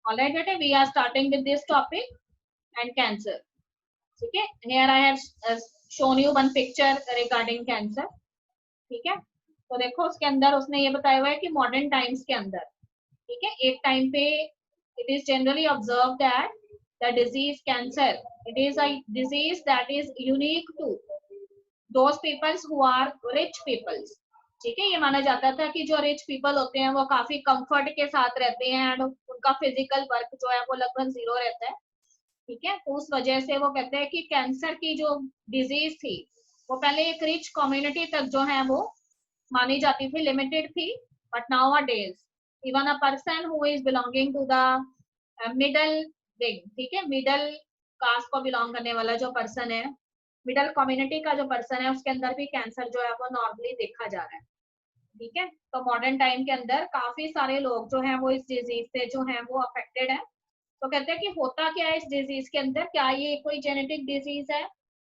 Alright beta, we are starting with this topic and cancer. ठीक है, here I have shown you one picture regarding cancer. ठीक है, तो देखो उसके अंदर उसने ये बताया हुआ है कि मॉडर्न टाइम्स के अंदर, ठीक है, एक टाइम पे it is generally observed that the disease cancer, it is a disease that is unique to those peoples who are rich peoples. ठीक है, ये माना जाता था कि जो रिच पीपल होते हैं वो काफी कंफर्ट के साथ रहते हैं एंड उनका फिजिकल वर्क जो है वो लगभग जीरो रहता है। ठीक है, तो उस वजह से वो कहते हैं कि कैंसर की जो डिजीज थी वो पहले एक रिच कम्युनिटी तक जो है वो मानी जाती थी, लिमिटेड थी, but nowadays even a person who is belonging to the middle wing, ठीक है, मिडल कास्ट को बिलोंग करने वाला जो पर्सन है, मिडल कम्युनिटी का जो पर्सन है, उसके अंदर भी कैंसर जो है वो नॉर्मली देखा जा रहा है। ठीक है, तो मॉडर्न टाइम के अंदर काफी सारे लोग जो हैं वो इस डिजीज से जो हैं वो अफेक्टेड है। तो कहते हैं कि होता क्या है इस डिजीज के अंदर, क्या ये कोई जेनेटिक डिजीज है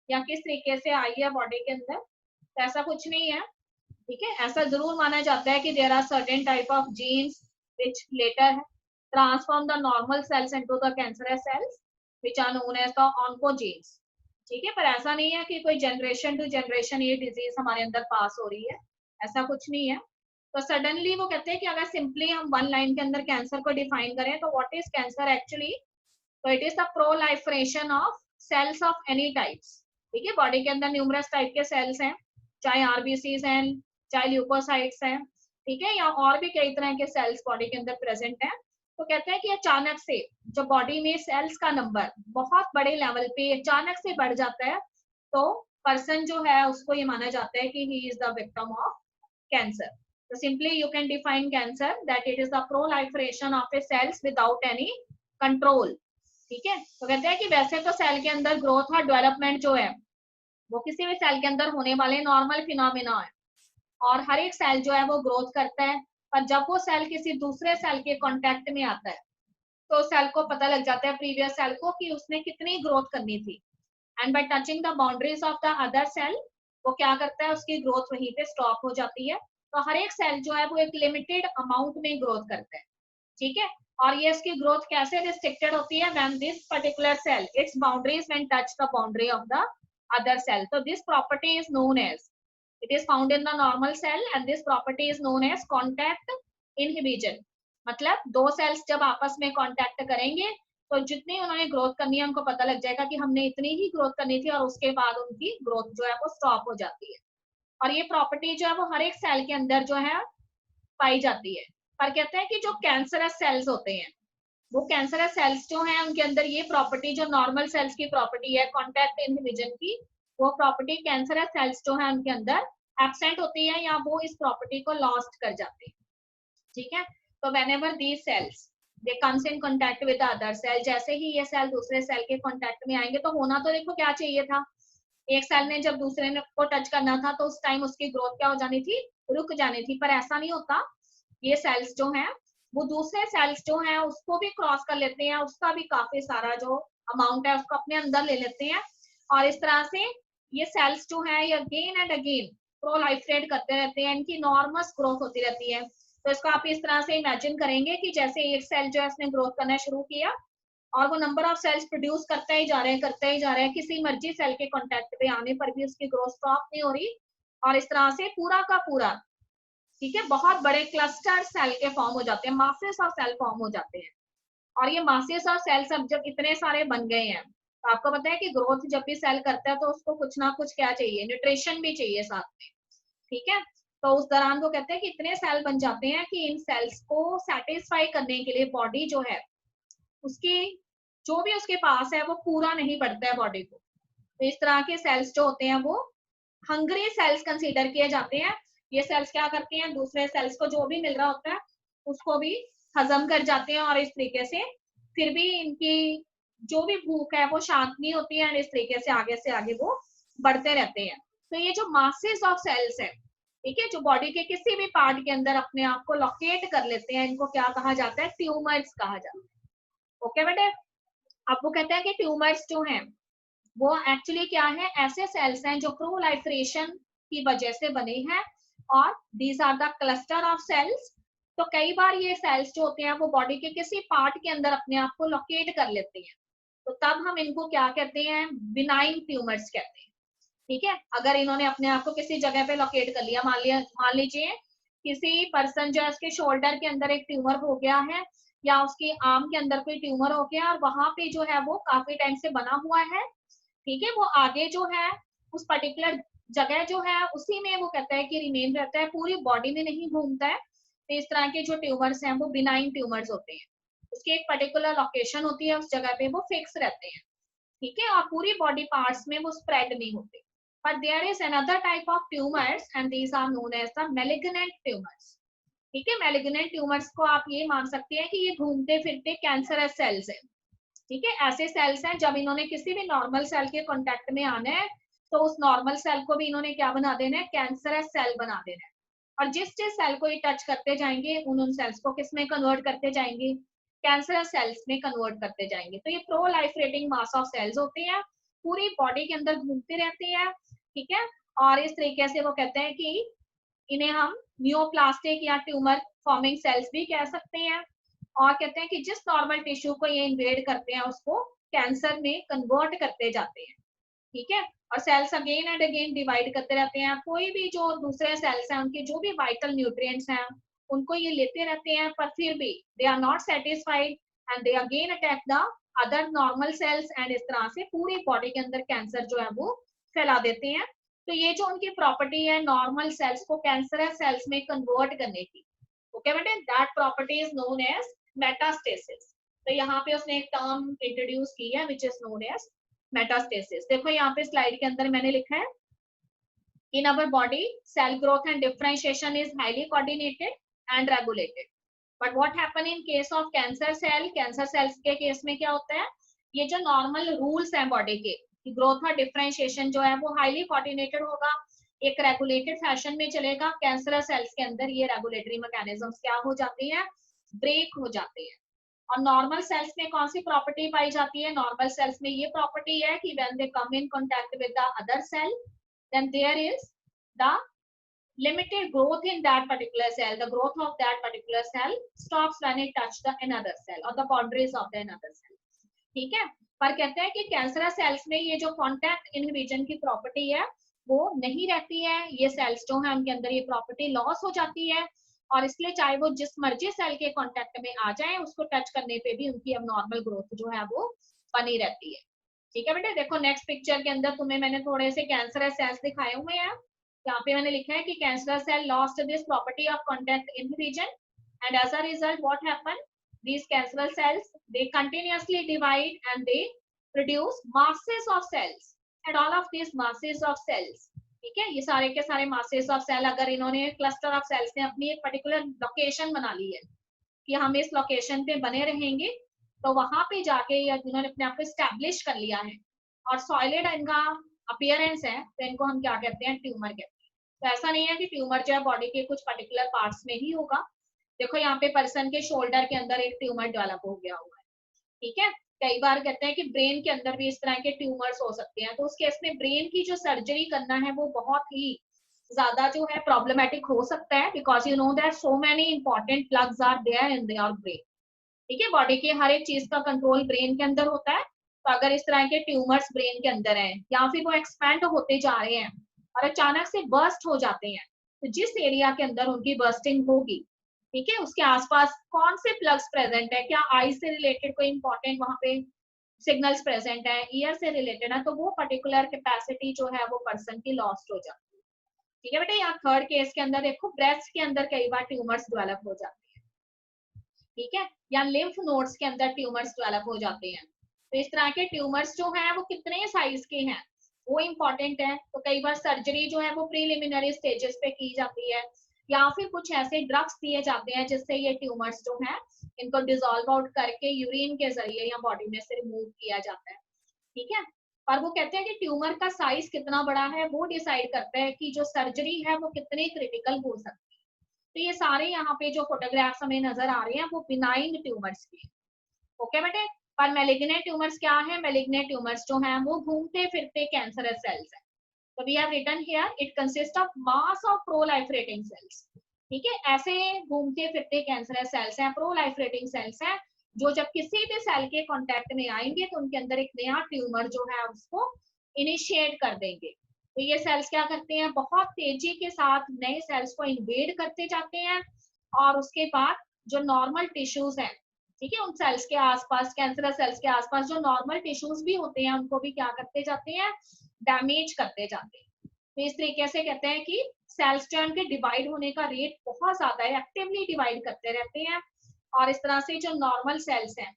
या किस तरीके से आई है बॉडी के अंदर, तो ऐसा कुछ नहीं है। ठीक है, ऐसा जरूर माना जाता है कि there are certain type of genes which later transform the normal cells into the cancerous cells which are known as the oncogenes. ठीक है, पर ऐसा नहीं है कि कोई जनरेशन टू जनरेशन ये डिजीज हमारे अंदर पास हो रही है, ऐसा कुछ नहीं है। तो सडनली वो कहते हैं कि अगर सिंपली हम वन लाइन के अंदर कैंसर को डिफाइन करें तो व्हाट इज कैंसर एक्चुअली, तो it is the proliferation of cells of any types. ठीक है, बॉडी के अंदर न्यूमरस टाइप के सेल्स हैं, चाहे आरबीसीज हैं, चाहे ल्यूकोसाइट्स हैं, ठीक है, या और भी कई तरह के सेल्स बॉडी के अंदर प्रेजेंट हैं। तो कहते हैं कि अचानक से जो बॉडी में सेल्स का नंबर बहुत बड़े लेवल पे अचानक से बढ़ जाता है, तो पर्सन जो है उसको ये माना जाता है कि he is the victim of cancer. So simply you can define cancer that it is the proliferation of a cells without any control. ठीक है, तो कहते हैं कि वैसे तो सेल के अंदर ग्रोथ और डेवलपमेंट जो है वो किसी भी सेल के अंदर होने वाले नॉर्मल फिनोमिना है और हर एक सेल जो है वो ग्रोथ करता है, पर जब वो सेल किसी दूसरे सेल के कांटेक्ट में आता है तो सेल को पता लग जाता है प्रीवियस सेल को कि उसने कितनी ग्रोथ करनी थी, and by touching the boundaries of the other cell वो क्या करता है, उसकी ग्रोथ वहीं पे स्टॉप हो जाती है। तो हर एक सेल जो है वो एक लिमिटेड अमाउंट में ग्रोथ करता है। ठीक है, और ये इसकी ग्रोथ कैसे रिस्ट्रिक्टेड होती है, when this particular cell its boundaries when touch the boundary of the other cell. तो this property is known as, it is found in the normal cell and this property is known as contact inhibition। मतलब दो sales जब आपस में contact करेंगे तो जितनी उन्होंने ग्रोथ करनी है उनको पता लग जाएगा कि हमने इतनी ही ग्रोथ करनी थी और उसके बाद उनकी ग्रोथ जो है वो स्टॉप हो जाती है। और ये प्रॉपर्टी जो है वो हर एक सेल के अंदर जो है पाई जाती है। पर कहते हैं कि जो कैंसरस सेल्स होते हैं वो कैंसरस सेल्स जो हैं उनके अंदर ये प्रॉपर्टी जो नॉर्मल सेल्स की प्रॉपर्टी है कॉन्टैक्ट इनहिबिशन की, वो प्रॉपर्टी कैंसरस सेल्स जो है उनके अंदर एब्सेंट होती है या वो इस प्रॉपर्टी को लॉस्ट कर जाते हैं। ठीक है, तो whenever these cells they comes in contact with other cell, जैसे ही ये सेल दूसरे सेल के कांटेक्ट में आएंगे तो होना तो देखो क्या चाहिए था, एक सेल ने जब दूसरे को टच करना था तो उस टाइम उसकी ग्रोथ क्या हो जानी थी, रुक जानी थी, पर ऐसा नहीं होता। ये सेल्स जो हैं वो दूसरे सेल्स जो हैं उसको भी क्रॉस कर लेते हैं, उसका भी काफी सारा जो अमाउंट है उसको अपने अंदर ले लेते हैं और इस तरह से ये सेल्स जो है ये अगेन एंड अगेन प्रोलाइफरेट करते रहते हैं, इनकी नॉर्मस ग्रोथ होती रहती है। तो इसको आप इस तरह से इमेजिन करेंगे कि जैसे एक सेल जो है इसने ग्रोथ करना शुरू किया और वो नंबर ऑफ सेल्स प्रोड्यूस करते ही जा रहे हैं, करते ही जा रहे हैं, किसी मर्जी सेल के कांटेक्ट पे आने पर भी उसकी ग्रोथ स्टॉप नहीं हो रही और इस तरह से पूरा का पूरा, ठीक है, बहुत बड़े क्लस्टर सेल के फॉर्म हो जाते हैं, मासेस ऑफ सेल फॉर्म हो जाते हैं। और ये मासेस ऑफ सेल सब जब इतने सारे बन गए हैं तो आपको पता है कि ग्रोथ जब भी सेल करता है तो उसको कुछ ना कुछ क्या चाहिए, न्यूट्रिशन भी चाहिए साथ में। ठीक है, तो उस दौरान वो कहते हैं कि इतने सेल बन जाते हैं कि इन सेल्स को सेटिस्फाई करने के लिए बॉडी जो है उसकी जो भी उसके पास है वो पूरा नहीं पड़ता है बॉडी को। तो इस तरह के सेल्स जो होते हैं वो हंग्री सेल्स कंसीडर किए जाते हैं। ये सेल्स क्या करते हैं, दूसरे सेल्स को जो भी मिल रहा होता है उसको भी हजम कर जाते हैं और इस तरीके से फिर भी इनकी जो भी भूख है वो शांत नहीं होती है, इस तरीके से आगे वो बढ़ते रहते हैं। तो ये जो मासेस ऑफ सेल्स है, ठीक है, जो बॉडी के किसी भी पार्ट के अंदर अपने आप को लोकेट कर लेते हैं, इनको क्या कहा जाता है, ट्यूमर्स कहा जाता है। ओके बेटे, अब वो कहते हैं कि ट्यूमर्स जो हैं वो एक्चुअली क्या है, ऐसे सेल्स हैं जो प्रोलाइफरेशन की वजह से बने हैं और these are the cluster of cells तो कई बार ये सेल्स जो होते हैं वो बॉडी के किसी पार्ट के अंदर अपने आप को लोकेट कर लेते हैं, तो तब हम इनको क्या कहते हैं, बिनाइन ट्यूमर्स कहते हैं। ठीक है, अगर इन्होंने अपने आप को किसी जगह पे लोकेट कर लिया, मान लीजिए किसी पर्सन जो है उसके शोल्डर के अंदर एक ट्यूमर हो गया है, या उसकी आर्म के अंदर कोई ट्यूमर हो गया और वहां पे जो है वो काफी टाइम से बना हुआ है, ठीक है, वो आगे जो है उस पर्टिकुलर जगह जो है उसी में वो कहता है कि रिमेन रहता है, पूरी बॉडी में नहीं घूमता है। तो इस तरह के जो ट्यूमर्स हैं वो बिनाइन ट्यूमर्स होते हैं, उसकी एक पर्टिकुलर लोकेशन होती है, उस जगह पे वो फिक्स रहते हैं, ठीक है, और पूरी बॉडी पार्ट्स में वो स्प्रेड नहीं होते। But there is another type of tumors and these are known as the malignant tumors. ठीक है, malignant tumors को आप ये मान सकते हैं कि ये घूमते फिरते कैंसरस सेल्स है। ठीक है, ऐसे सेल्स हैं जब इन्होंने किसी भी नॉर्मल सेल के कांटेक्ट में आना है तो उस नॉर्मल सेल को भी इन्होंने क्या बना देना है, कैंसरस सेल बना देना है। और जिस जिस सेल को ये टच करते जाएंगे उन सेल्स को किस में कन्वर्ट करते जाएंगे, कैंसरस सेल्स में कन्वर्ट करते जाएंगे। तो ये प्रोलाइफरेटिंग मास ऑफ सेल्स होते हैं, पूरी बॉडी के अंदर घूमते रहते हैं, ठीक है, और इस तरीके से वो कहते हैं कि इन्हें हम न्यूप्लास्टिक या ट्यूमर फॉर्मिंग सेल्स भी कह सकते हैं। और कहते हैं कि जिस नॉर्मल टिश्यू को ये इन्वेड करते हैं उसको कैंसर में कन्वर्ट करते जाते हैं, ठीक है, और cells again and again divide करते रहते हैं। कोई भी जो दूसरे सेल्स हैं उनके जो भी वाइटल न्यूट्रिएंट्स हैं उनको ये लेते रहते हैं, पर फिर भी they are not satisfied and they again attack the other normal cells and इस तरह से पूरी बॉडी के अंदर कैंसर जो है वो फैला देते हैं। तो ये जो उनकी प्रॉपर्टी है नॉर्मल सेल्स को कैंसरस सेल्स में कन्वर्ट करने की, ओके बेटे, that property is known as metastasis. तो यहाँ पे उसने एक टर्म इंट्रोड्यूस की है which is known as metastasis. देखो यहाँ पे स्लाइड के अंदर मैंने लिखा है, in our body cell growth and differentiation is highly coordinated and regulated, but what happen in case of cancer cell, cancer cells के केस में क्या होता है, ये जो नॉर्मल रूल्स हैं बॉडी के, ग्रोथ और डिफरेंशिएशन जो है वो हाईली कोऑर्डिनेटेड होगा, एक रेगुलेटेड फैशन में चलेगा। कैंसर सेल्स के अंदर ये रेगुलेटरी मैकेनिज्म्स क्या हो जाते हैं, ब्रेक हो जाते हैं। और नॉर्मल सेल्स में कौन सी प्रॉपर्टी पाई जाती है, नॉर्मल सेल्स में ये प्रॉपर्टी है कि when they come in contact with the other cell then there is the limited growth in that particular cell, the growth of that particular cell stops when it touch the another cell or the boundaries of the another cell, ठीक है। पर कहते हैं कि cancer cells में ये जो contact inhibition की प्रॉपर्टी है वो नहीं रहती है, ये सेल्स जो है उनके अंदर ये प्रॉपर्टी लॉस हो जाती है, और इसलिए चाहे वो जिस मर्जी सेल के कांटेक्ट में आ जाए उसको टच करने पे भी उनकी अब नॉर्मल ग्रोथ जो है वो बनी रहती है, ठीक है बेटे। देखो नेक्स्ट पिक्चर के अंदर तुम्हें मैंने थोड़े से कैंसर सेल्स दिखाए हुए हैं, यहाँ पे मैंने लिखा है कि cancer cell lost this property of contact inhibition and as a result what happen, these cancerous cells they continuously divide and they produce masses of cells, and all of these masses of cells, ठीक है, ये सारे के सारे masses of cell अगर इन्होंने cluster of sales ने अपनी एक पर्टिकुलर लोकेशन बना ली है कि हम इस लोकेशन पे बने रहेंगे, तो वहां पे जाके या इन्होंने अपने आप को स्टैब्लिश कर लिया है और सॉलिड इनका अपीयरेंस है, तो इनको हम क्या कहते हैं, ट्यूमर कहते हैं। तो ऐसा नहीं है कि ट्यूमर जो है बॉडी के कुछ पर्टिकुलर पार्ट्स में ही होगा। देखो यहाँ पे पर्सन के शोल्डर के अंदर एक ट्यूमर डेवलप हो गया हुआ है, ठीक है। कई बार कहते हैं कि ब्रेन के अंदर भी इस तरह के ट्यूमर्स हो सकते हैं, तो उस केस में ब्रेन की जो सर्जरी करना है वो बहुत ही ज्यादा जो है प्रॉब्लमेटिक हो सकता है, because you know that so many important plugs are there in their brain, ठीक है। बॉडी के हर एक चीज का कंट्रोल ब्रेन के अंदर होता है, तो अगर इस तरह के ट्यूमर्स ब्रेन के अंदर हैं या फिर वो एक्सपैंड होते जा रहे हैं और अचानक से बर्स्ट हो जाते हैं, तो जिस एरिया के अंदर उनकी बर्स्टिंग होगी, ठीक है, उसके आसपास कौन से प्लग्स प्रेजेंट है, क्या आई से रिलेटेड कोई इंपॉर्टेंट वहां पे सिग्नल्स प्रेजेंट है, ईयर से रिलेटेड है, तो वो पर्टिकुलर कैपेसिटी जो है वो पर्सन की लॉस्ट हो जाती है, ठीक है बेटा। यहाँ थर्ड केस के अंदर देखो ब्रेस्ट के अंदर कई बार ट्यूमर्स डेवलप हो जाते हैं, ठीक है, या लिम्फ नोड्स के अंदर ट्यूमर्स डेवलप हो जाते हैं। तो इस तरह के ट्यूमर्स जो हैं वो कितने साइज के हैं वो इम्पोर्टेंट है। तो कई बार सर्जरी जो है वो प्रीलिमिनरी स्टेजेस पे की जाती है, या फिर कुछ ऐसे ड्रग्स दिए जाते हैं जिससे ये ट्यूमर्स जो है इनको डिसॉल्व आउट करके यूरिन के जरिए या बॉडी में से रिमूव किया जाता है, ठीक है। और वो कहते हैं कि ट्यूमर का साइज कितना बड़ा है वो डिसाइड करता है कि जो सर्जरी है वो कितनी क्रिटिकल हो सकती है। तो ये सारे यहाँ पे जो फोटोग्राफ्स हमें नजर आ रहे हैं वो बिनाइन ट्यूमर्स के, ओके बेटे। पर मैलिग्नेंट ट्यूमर्स क्या है, मैलिग्नेंट ट्यूमर्स जो हैं वो घूमते फिरते कैंसरस सेल्स हैं। So we have written here it consists of mass of proliferating cells, ठीक है, ऐसे घूमते फिरते कैंसरस सेल्स हैं, प्रोलाइफरेटिंग सेल्स हैं, जो जब किसी भी सेल के कांटेक्ट में आएंगे तो उनके अंदर एक नया ट्यूमर जो है उसको इनिशिएट कर देंगे। तो ये सेल्स क्या करते हैं, बहुत तेजी के साथ नए सेल्स को इन्वेड करते जाते हैं, और उसके बाद जो नॉर्मल टिश्यूज हैं, ठीक है, उन सेल्स के आसपास, कैंसरस सेल्स के आसपास जो नॉर्मल टिश्यूज भी होते हैं उनको भी क्या करते जाते हैं, डैमेज करते जाते हैं। तो इस तरीके से कहते हैं कि सेल्स जो है उनके डिवाइड होने का रेट बहुत ज्यादा है, एक्टिवली डिवाइड करते रहते हैं, और इस तरह से जो नॉर्मल सेल्स हैं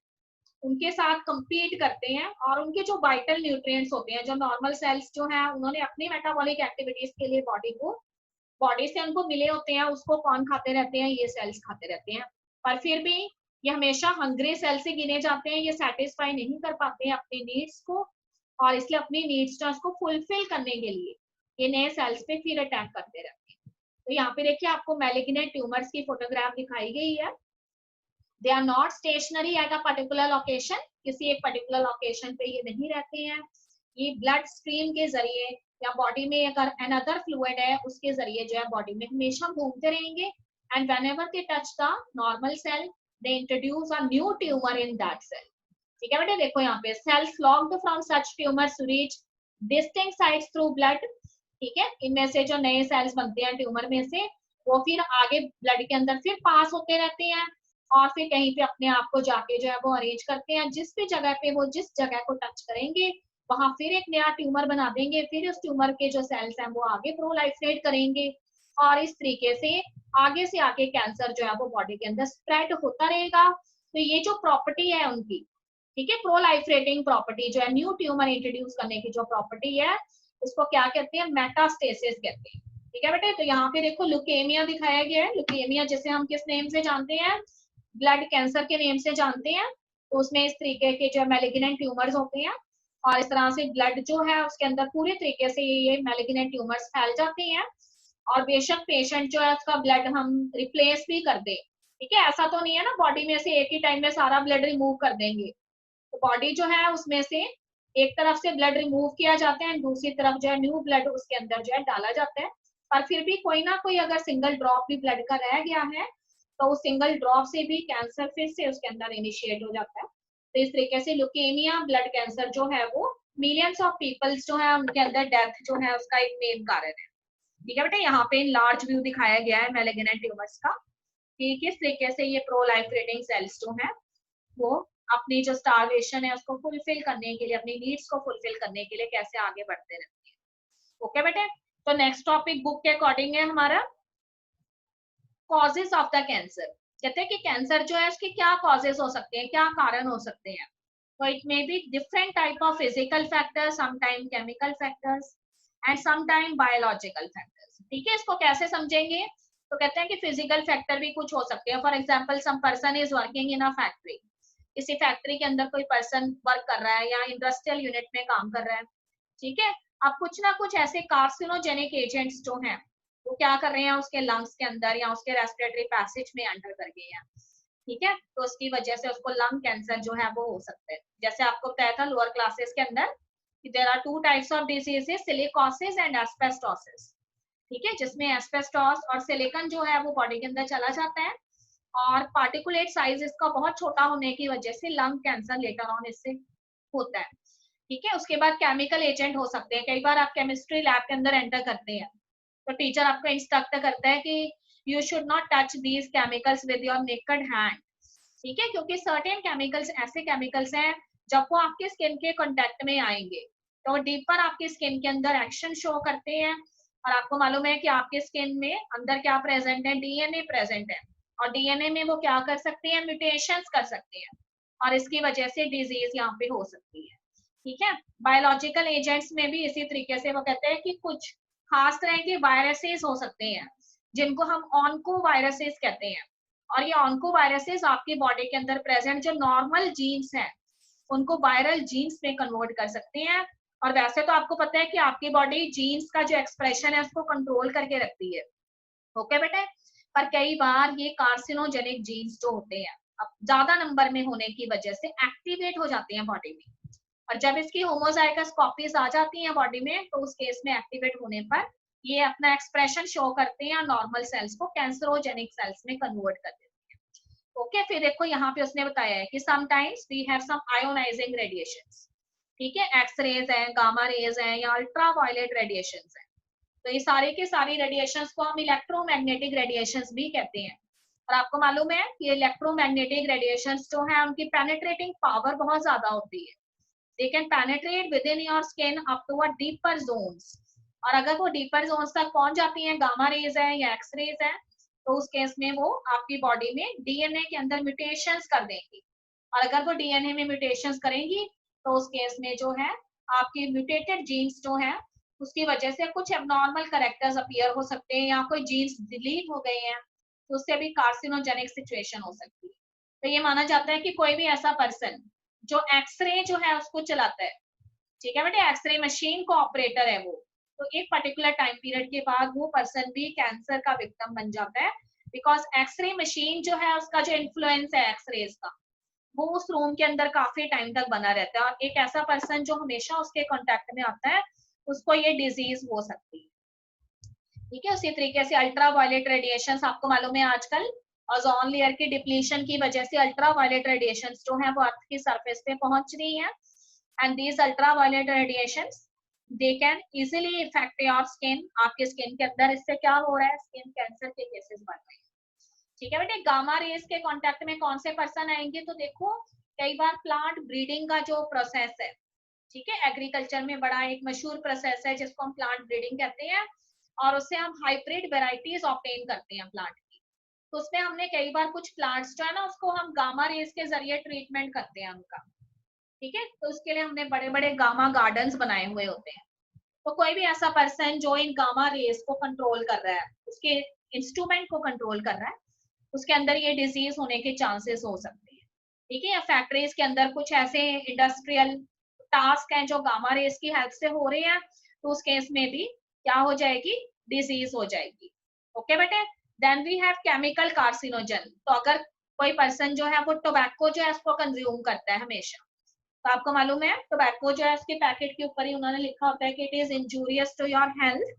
उनके साथ compete करते हैं, और उनके जो वाइटल न्यूट्रिएंट्स होते हैं, जो नॉर्मल सेल्स जो है उन्होंने अपनी मेटाबॉलिक एक्टिविटीज के लिए बॉडी से उनको मिले होते हैं, उसको कौन खाते रहते हैं, ये सेल्स खाते रहते हैं। पर फिर भी ये हमेशा हंग्री सेल से गिने जाते हैं, ये सेटिस्फाई नहीं कर पाते हैं अपनी नीड्स को, और इसलिए अपनी नीड्स जो उसको फुलफिल करने के लिए ये नए सेल्स पे फिर अटैक करते रहते हैं। तो यहाँ पे देखिए आपको मैलिग्नेंट ट्यूमर्स की फोटोग्राफ दिखाई गई है। They are not stationary at a particular location, किसी एक पर्टिकुलर लोकेशन पे ये नहीं रहते हैं, ये ब्लड स्ट्रीम के जरिए या बॉडी में अगर अनदर फ्लूइड है उसके जरिए जो है बॉडी में हमेशा घूमते रहेंगे, and whenever they touch the normal cell they introduce a new tumour in that cell. ठीक है बेटे, देखो यहाँ पे cells locked from such tumours reach distinct sites through blood. ठीक है, इनमें से जो नए सेल्स बनते हैं ट्यूमर में से वो फिर आगे ब्लड के अंदर फिर पास होते रहते हैं, और फिर कहीं पे अपने आप को जाके जो है वो अरेंज करते हैं, जिस भी जगह पे वो जिस जगह को टच करेंगे वहां फिर एक नया ट्यूमर बना देंगे, फिर उस ट्यूमर के जो सेल्स हैं वो आगे प्रोलाइफरेट करेंगे, और इस तरीके से आगे कैंसर जो है वो बॉडी के अंदर स्प्रेड होता रहेगा। तो ये जो प्रॉपर्टी है उनकी, ठीक है, प्रोलाइफरेटिंग प्रॉपर्टी जो है, न्यू ट्यूमर इंट्रोड्यूस करने की जो प्रॉपर्टी है, इसको क्या कहते हैं, मेटास्टेसिस कहते हैं। ठीक है बेटे, तो यहाँ पे देखो लुकेमिया दिखाया गया है। लुकेमिया जिसे हम किस नेम से जानते हैं, ब्लड कैंसर के नेम से जानते हैं। तो उसमें इस तरीके के जो मैलिग्नेंट ट्यूमर्स होते हैं, और इस तरह से ब्लड जो है उसके अंदर पूरे तरीके से ये मैलिग्नेंट ट्यूमर्स फैल जाते हैं, और बेशक पेशेंट जो है उसका ब्लड हम रिप्लेस भी कर दे, ठीक है, ऐसा तो नहीं है ना बॉडी में से एक ही टाइम में सारा ब्लड रिमूव कर देंगे। तो बॉडी जो है उसमें से एक तरफ से ब्लड रिमूव किया जाता है, दूसरी तरफ जो है न्यू ब्लड उसके अंदर जो है डाला जाता है, पर फिर भी कोई ना कोई अगर सिंगल ड्रॉप भी ब्लड का रह गया है तो उस सिंगल ड्रॉप से भी कैंसर फिर से उसके अंदर इनिशिएट हो जाता है। तो इस तरीके से ल्यूकेमिया ब्लड कैंसर जो है वो मिलियंस ऑफ पीपल्स जो है उनके अंदर डेथ जो है उसका एक मेन कारण है। ठीक है बेटा, यहाँ पे लार्ज व्यू दिखाया गया है मैलिग्नेंट ट्यूमर्स का, कि किस तरीके से ये प्रोलाइफरेटिंग सेल्स जो है वो अपनी जो स्टारवेशन है उसको फुलफिल करने के लिए, अपनी नीड्स को फुलफिल करने के लिए कैसे आगे बढ़ते रहते हैं। ओके बेटे, तो नेक्स्ट टॉपिक बुक के अकॉर्डिंग है हमारा कॉजेस ऑफ द कैंसर। कहते हैं कि कैंसर जो है उसके क्या कॉजेस हो सकते हैं, क्या कारण हो सकते हैं। तो it may be different type of physical factors, sometime chemical factors and sometime biological factors. ठीक है, इसको कैसे समझेंगे, तो कहते हैं कि फिजिकल फैक्टर भी कुछ हो सकते हैं। For example some person is working in a factory, किसी फैक्ट्री के अंदर कोई पर्सन वर्क कर रहा है या इंडस्ट्रियल यूनिट में काम कर रहा है। ठीक है, अब कुछ ना कुछ ऐसे कार्सिनोजेनिक एजेंट्स जो हैं वो क्या कर रहे हैं उसके लंग्स के अंदर या उसके रेस्पिरेटरी पैसेज में एंटर कर गए हैं। ठीक है, तो उसकी वजह से उसको लंग कैंसर जो है वो हो सकता है। जैसे आपको बताया था लोअर क्लासेस के अंदर कि there are 2 types of diseases, silicosis and asbestosis. ठीक है, जिसमें एस्बेस्टोस और सिलिकॉन जो है वो बॉडी के अंदर चला जाता है, और पार्टिकुलेट साइज इसका बहुत छोटा होने की वजह से लंग कैंसर लेटर ऑन इससे होता है। ठीक है, उसके बाद केमिकल एजेंट हो सकते हैं। कई बार आप केमिस्ट्री लैब के अंदर एंटर करते हैं तो टीचर आपको इंस्ट्रक्ट करता है कि you should not touch these chemicals with your naked hand. ठीक है, क्योंकि सर्टेन केमिकल्स ऐसे केमिकल्स हैं जब वो आपके स्किन के कांटेक्ट में आएंगे तो डीपर आपकी स्किन के अंदर एक्शन शो करते हैं। और आपको मालूम है कि आपके स्किन में अंदर क्या प्रेजेंट है, डीएनए प्रेजेंट है, और डीएनए में वो क्या कर सकते हैं, म्यूटेशंस कर सकते हैं, और इसकी वजह से डिजीज यहाँ पे हो सकती है। ठीक है, बायोलॉजिकल एजेंट्स में भी इसी तरीके से वो कहते हैं कि कुछ खास तरह के वायरसेस हो सकते हैं जिनको हम ऑन्को वायरसेस कहते हैं, और ये ऑन्को वायरसेस आपकी बॉडी के अंदर प्रेजेंट जो नॉर्मल जीन्स हैं उनको वायरल जीन्स में कन्वर्ट कर सकते हैं। और वैसे तो आपको पता है कि आपकी बॉडी जीन्स का जो एक्सप्रेशन है उसको कंट्रोल करके रखती है। ओके बेटे, पर कई बार ये कार्सिनोजेनिक जीन्स जो होते हैं अब ज्यादा नंबर में होने की वजह से एक्टिवेट हो जाते हैं बॉडी में, और जब इसकी होमोजाइगस कॉपीज आ जाती हैं बॉडी में तो उस केस में एक्टिवेट होने पर ये अपना एक्सप्रेशन शो करते हैं, नॉर्मल सेल्स को कैंसरोजेनिक सेल्स में कन्वर्ट कर देते हैं। ओके, फिर देखो यहाँ पे उसने बताया है कि sometimes we have some ionizing radiations, ठीक है, एक्सरेज है, गामा रेज है या अल्ट्रावायलेट रेडिएशंस है। तो ये सारे के सारी रेडिएशंस को हम इलेक्ट्रोमैग्नेटिक रेडिएशंस भी कहते हैं। और आपको मालूम है कि इलेक्ट्रोमैग्नेटिक रेडिएशंस जो है उनकी पेनिट्रेटिंग पावर बहुत ज्यादा होती है। They can penetrate within your skin up to a deeper zones. और अगर वो डीपर जोन्स तक पहुंच जाती हैं, गामा रेज है या एक्स रेज है, तो उस केस में वो आपकी बॉडी में डीएनए के अंदर म्यूटेशंस कर देंगी। और अगर वो डीएनए में म्यूटेशंस करेंगी तो उस केस में जो है आपकी म्यूटेटेड जीन्स जो है उसकी वजह से कुछ एबनॉर्मल कैरेक्टर्स अपीयर हो सकते हैं या कोई जीन्स डिलीट हो गए हैं, तो उससे भी कार्सिनोजेनिक सिचुएशन हो सकती है। तो ये माना जाता है कि कोई भी ऐसा पर्सन जो एक्सरे जो है उसको चलाता है, ठीक है बेटे, एक्सरे मशीन को ऑपरेटर है वो, तो एक पर्टिकुलर टाइम पीरियड के बाद वो पर्सन भी कैंसर का विक्टिम बन जाता है। बिकॉज एक्सरे मशीन जो है उसका जो इन्फ्लुएंस है एक्सरेज का, वो उस रूम के अंदर काफी टाइम तक बना रहता है। और एक ऐसा पर्सन जो हमेशा उसके कांटेक्ट में आता है उसको ये डिजीज हो सकती है, ठीक है। उसी तरीके से अल्ट्रा वायलेट रेडिएशन, आपको मालूम है आजकल ओजोन लेयर की डिप्लीशन की वजह से अल्ट्रा वायलेट रेडिएशन जो है वो अर्थ की सरफेस पे पहुंच रही है। And these ultraviolet radiation they can easily affect your skin. आपके स्किन के अंदर इससे क्या हो रहा है, स्किन कैंसर के केसेस बढ़ रहे हैं, ठीक है बेटे। गामा रेज के कांटेक्ट में कौन से पर्सन आएंगे, तो देखो कई बार प्लांट ब्रीडिंग का जो प्रोसेस है, ठीक है, एग्रीकल्चर में बड़ा एक मशहूर प्रोसेस है जिसको हम प्लांट ब्रीडिंग कहते हैं, और उससे हम हाइब्रिड वेराइटीज ऑब्टेन करते हैं प्लांट की। तो उसमें हमने कई बार कुछ प्लांट्स जो है ना उसको हम गामा रेज के जरिए ट्रीटमेंट करते हैं उनका, ठीक है। तो उसके लिए हमने बड़े बड़े गामा गार्डन्स बनाए हुए होते हैं। तो कोई भी ऐसा पर्सन जो इन गामा रेज को कंट्रोल कर रहा है, उसके इंस्ट्रूमेंट को कंट्रोल कर रहा है, उसके अंदर ये डिजीज होने के चांसेस हो सकते हैं, ठीक है। या फैक्ट्रीज के अंदर कुछ ऐसे इंडस्ट्रियल टास्क हैं जो गामा रेज की हेल्प से हो रहे हैं, तो उस केस में भी क्या हो जाएगी, डिजीज हो जाएगी। ओके बेटे। Then we have chemical carcinogen. तो अगर कोई पर्सन जो है वो टोबैको जो है उसको कंज्यूम करता है हमेशा, तो आपको मालूम है टोबैको जो है उसके पैकेट के ऊपर ही उन्होंने लिखा होता है कि it is injurious to your health,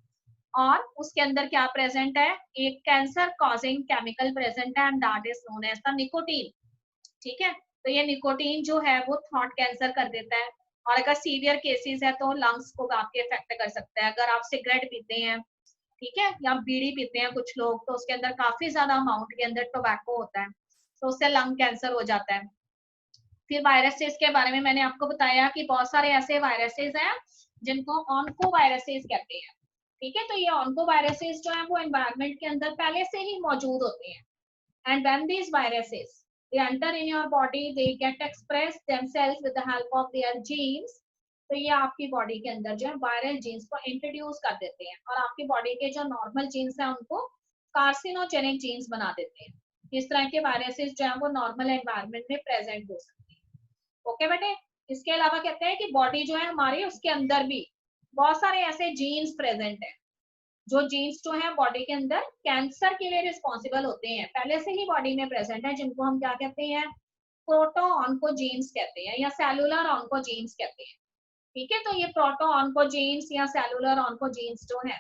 और उसके अंदर क्या प्रेजेंट है, एक कैंसर कॉजिंग केमिकल प्रेजेंट है and that is known as the nicotine, ठीक है। तो ये निकोटीन जो है वो थ्रोट कैंसर कर देता है, और अगर सीवियर केसेस है तो लंग्स को आपके इफेक्ट कर सकता है। अगर आप सिगरेट पीते हैं, ठीक है, या बीड़ी पीते हैं कुछ लोग, तो उसके अंदर काफी ज्यादा अमाउंट के अंदर टोबैको होता है, तो उससे लंग कैंसर हो जाता है। फिर वायरसेस के बारे में मैंने आपको बताया कि बहुत सारे ऐसे वायरसेस हैं जिनको ऑन्को वायरसेस कहते हैं, ठीक है। तो ये ऑन्को वायरसेस जो है वो एनवायरनमेंट के अंदर पहले से ही मौजूद होते हैं, and when these viruses they enter in your body, they get expressed themselves with the help of their genes। तो ये आपकी बॉडी के अंदर जो है वायरल जीन्स को इंट्रोड्यूस कर देते हैं, और आपकी बॉडी के जो नॉर्मल जीन्स हैं उनको कार्सिनोजेनिक जीन्स बना देते हैं। इस तरह के वायरसेस जो है वो नॉर्मल एनवायरनमेंट में प्रेजेंट हो सकते हैं। ओके बेटे। इसके अलावा कहते हैं कि बॉडी जो है हमारी उसके अंदर भी बहुत सारे ऐसे जीन्स प्रेजेंट है, जो जीन्स जो है बॉडी के अंदर कैंसर के लिए रिस्पॉन्सिबल होते हैं, पहले से ही बॉडी में प्रेजेंट है, जिनको हम क्या कहते हैं, प्रोटो ऑन्कोजीन्स कहते हैं या सेलुलर ऑन्कोजीन्स कहते हैं, ठीक है। तो ये प्रोटो ऑन्कोजीन्स या सेलुलर ऑन्कोजीन्स जो है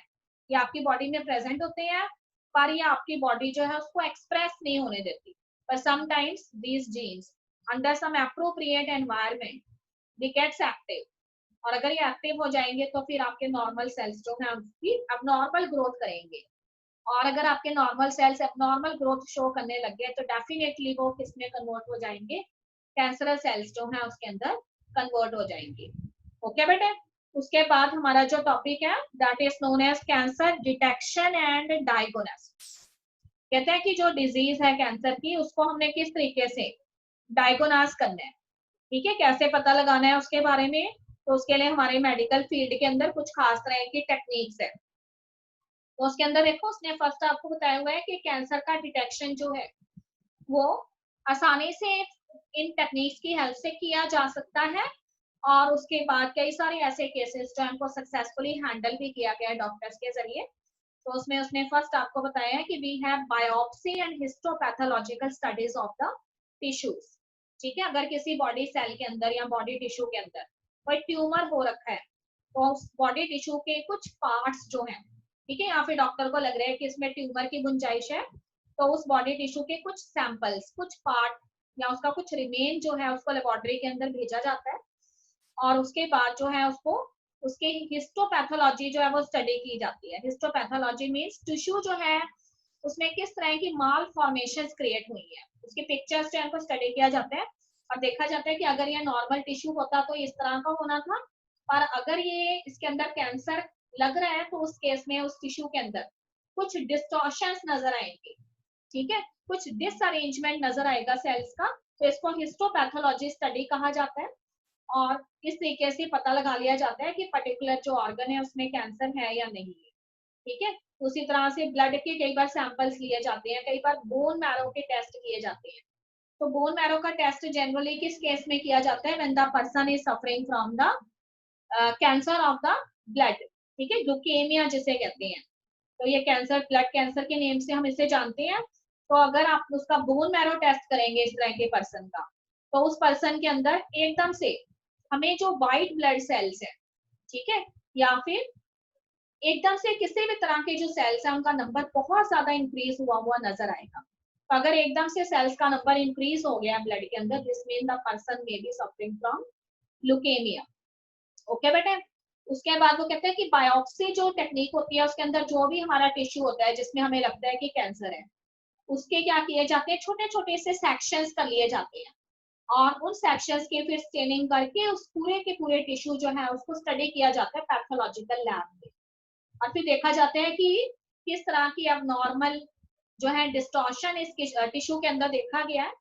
ये आपकी बॉडी में प्रेजेंट होते हैं, पर ये आपकी बॉडी जो है उसको एक्सप्रेस नहीं होने देती। पर sometimes these genes under some appropriate environment they gets active, और अगर ये एक्टिव हो जाएंगे तो फिर आपके नॉर्मल सेल्स जो है उसकी अबनॉर्मल ग्रोथ करेंगे, और अगर आपके normal sales abnormal growth show करने लग गए तो डेफिनेटली वो किस में कन्वर्ट हो जाएंगे, कैंसरस सेल्स जो है उसके अंदर कन्वर्ट हो जाएंगे। ओके बेटे। उसके बाद हमारा जो टॉपिक है that is known as cancer detection and diagnosis. कहते हैं कि जो डिजीज है कैंसर की उसको हमने किस तरीके से डायग्नोस करना है, ठीक है, कैसे पता लगाना है उसके बारे में। तो उसके लिए हमारे मेडिकल फील्ड के अंदर कुछ खास तरह की टेक्निक्स है। तो उसके अंदर देखो उसने फर्स्ट आपको बताया हुआ है कि कैंसर का डिटेक्शन जो है वो आसानी से इन टेक्निक्स की हेल्प से किया जा सकता है, और उसके बाद कई सारे ऐसे केसेस जो उनको सक्सेसफुली हैंडल भी किया गया है डॉक्टर्स के जरिए। तो उसमें उसने फर्स्ट आपको बताया है कि we have biopsy and histopathological studies of the tissues, ठीक है। अगर किसी बॉडी सेल के अंदर या बॉडी टिश्यू के अंदर कोई ट्यूमर हो रखा है, तो उस बॉडी टिश्यू के कुछ पार्ट्स जो हैं ठीक है, या फिर डॉक्टर को लग रहा है कि इसमें ट्यूमर की गुंजाइश है, तो उस बॉडी टिश्यू के कुछ सैंपल्स, कुछ पार्ट या उसका कुछ रिमेन जो है उसको लेबोरेटरी के अंदर भेजा जाता है, और उसके बाद जो है उसको उसकी हिस्टोपैथोलॉजी जो है वो स्टडी की जाती है। हिस्टोपैथोलॉजी मीन्स टिश्यू जो है उसमें किस तरह की माल फॉर्मेशन क्रिएट हुई है, उसके पिक्चर्स जो है उनको स्टडी किया जाता है और देखा जाता है कि अगर ये नॉर्मल टिश्यू होता तो इस तरह का होना था, और अगर ये इसके अंदर कैंसर लग रहा है तो उस केस में उस टिश्यू के अंदर कुछ डिस्टॉर्शंस नजर आएंगे, ठीक है, कुछ डिसअरेंजमेंट नजर आएगा सेल्स का, तो इसको हिस्टोपैथोलॉजी स्टडी कहा जाता है। और इस तरीके से पता लगा लिया जाता है कि पर्टिकुलर जो ऑर्गन है उसमें कैंसर है या नहीं है, ठीक है। उसी तरह से ब्लड के कई बार सैंपल्स लिए जाते हैं, कई बार बोन मैरो के टेस्ट किए जाते हैं। तो बोन मैरो का टेस्ट जनरली किस केस में किया जाता है, when the person is suffering from the cancer of the blood, ठीक है, ल्यूकेमिया जिसे कहते हैं। तो ये कैंसर ब्लड कैंसर के नेम से हम इसे जानते हैं। तो अगर आप उसका बोन मैरो टेस्ट करेंगे इस तरह के पर्सन का, तो उस पर्सन के अंदर एकदम से हमें जो व्हाइट ब्लड सेल्स है, ठीक है, या फिर एकदम से किसी भी तरह के जो सेल्स है उनका नंबर बहुत ज्यादा इंक्रीज हुआ हुआ नजर आएगा। तो अगर एकदम से सेल्स का नंबर इंक्रीज हो गया ब्लड के अंदर, this mean the person may be suffering from leukaemia. Okay बेटे, उसके बाद वो कहते हैं कि बायोप्सी जो टेक्निक होती है उसके अंदर जो भी हमारा टिश्यू होता है जिसमें हमें लगता है कि कैंसर है, उसके क्या किए जाते हैं, छोटे छोटे से सेक्शंस कर लिए जाते हैं, और उन सेक्शंस के फिर स्टेनिंग करके उस पूरे के पूरे टिश्यू जो है उसको स्टडी किया जाता है पैथोलॉजिकल लैब में, और फिर देखा जाता है कि किस तरह की अब नॉर्मल जो है डिस्टॉर्शन इस टिश्यू के अंदर देखा गया है,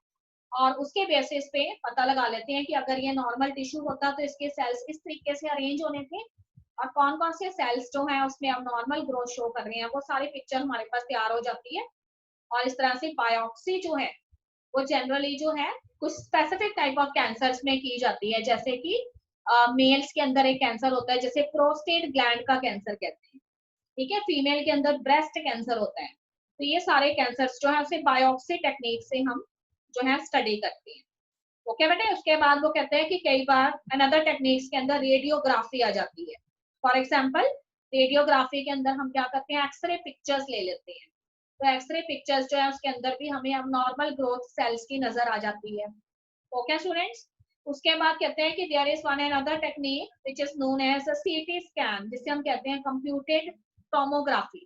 और उसके बेसिस पे पता लगा लेते हैं कि अगर ये नॉर्मल टिश्यू होता तो इसके सेल्स इस तरीके से अरेंज होने थे, और कौन कौन से सेल्स जो है उसमें अब नॉर्मल ग्रोथ शो कर रहे हैं, वो सारी पिक्चर हमारे पास तैयार हो जाती है। और इस तरह से बायोप्सी जो है वो जनरली जो है कुछ स्पेसिफिक टाइप ऑफ कैंसर्स में की जाती है, जैसे कि मेल्स के अंदर एक कैंसर होता है जैसे प्रोस्टेट ग्लैंड का कैंसर कहते हैं, ठीक है, फीमेल के अंदर ब्रेस्ट कैंसर होता है। तो ये सारे कैंसर्स जो है उसे बायोप्सी टेक्निक से हम जो है स्टडी करते हैं। ओके बेटे, उसके बाद वो कहते हैं कि कई बार अनदर टेक्निक्स के अंदर रेडियोग्राफी आ जाती है। फॉर एग्जांपल रेडियोग्राफी के अंदर हम क्या करते हैं, एक्सरे पिक्चर्स ले लेते हैं। तो एक्सरे पिक्चर्स जो है उसके अंदर भी हमें अब नॉर्मल ग्रोथ सेल्स की नजर आ जाती है। ओके स्टूडेंट्स, उसके बाद कहते हैं कि there is one and other technique which is known as CT scan, जिसे हम कहते हैं कंप्यूटेड टोमोग्राफी,